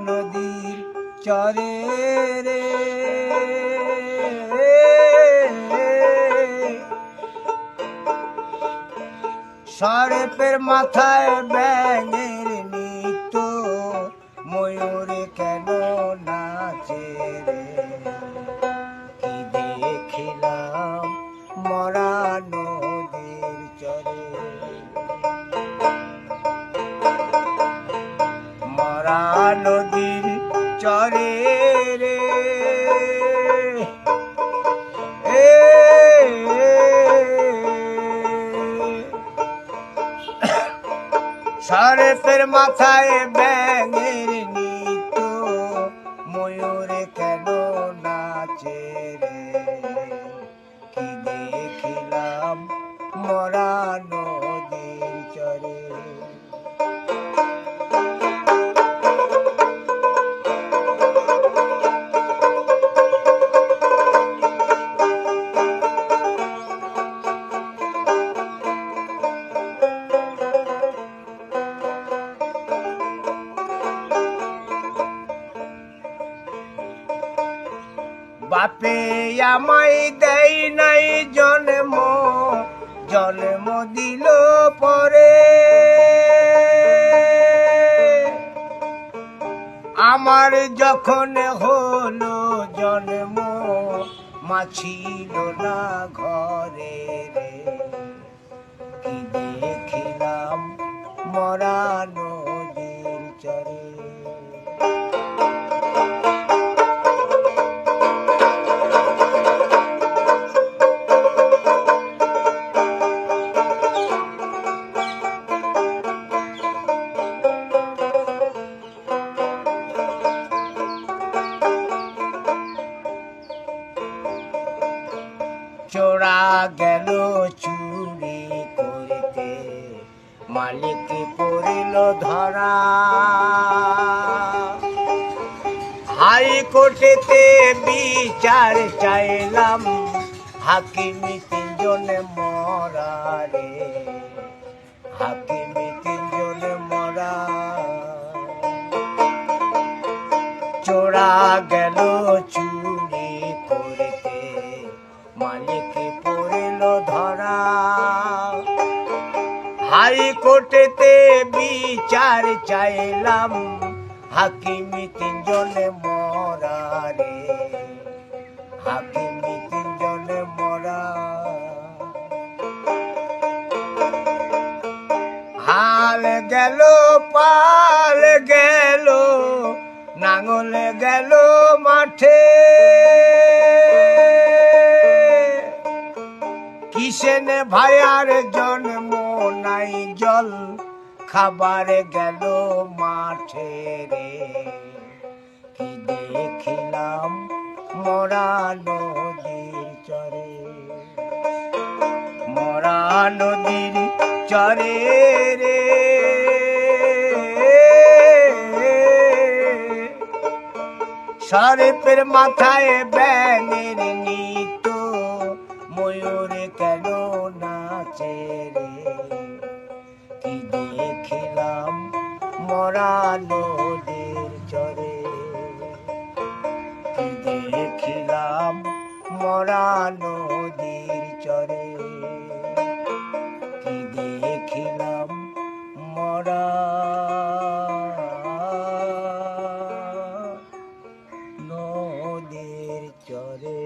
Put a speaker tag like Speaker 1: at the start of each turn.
Speaker 1: নদীর চরে রে সর্পের মাথায় ব্যাঙের নৃত্য ময়ূরে কেন নাচে রে কি দেখিলাম মরা নদীর চরে মরা নদীর চরে রে সর্পের মাথায় ব্যাঙের নৃত্য ময়ূরে কেন নাচে রে কি দেখিলাম মরা নদীর চরে বাপে আমায় দেয় নাই জন্ম জন্ম দিল পরে আমার যখন হলো জন্ম মা ছিল না ঘরে রে কি দেখিলাম মরা নদীর চরে চোরা গেল চুরি করতে মালিক পড়িল ধরা হাইকোর্টেতে বিচার চাইলাম হাকিমি তিনজনে মরা রে হাকিমি তিনজনে মরা চোরা গেল চুরি করতে মালিক পড়িল ধরা হাইকোর্টেতে বিচার চাইলাম হাকিমি তিনজনে মরা রে হাকিমি তিনজনে মরা হাল গেল পাল গেল নাঙল গেল মাঠে কিসেন ভাইয়ার জন্ম নাই জল খাবার গেল মাঠে রে কি দেখিলাম মরা নদীর চরে মরা নদীর চরে রে সর্পের মাথায় ব্যাঙের নৃত্য ময়ূরে কেন নাচে রে কি দেখিলাম মরা নদীর চরে কি দেখিলাম মরা নদীর চরে কি দেখিলাম মরা নদীর চরে।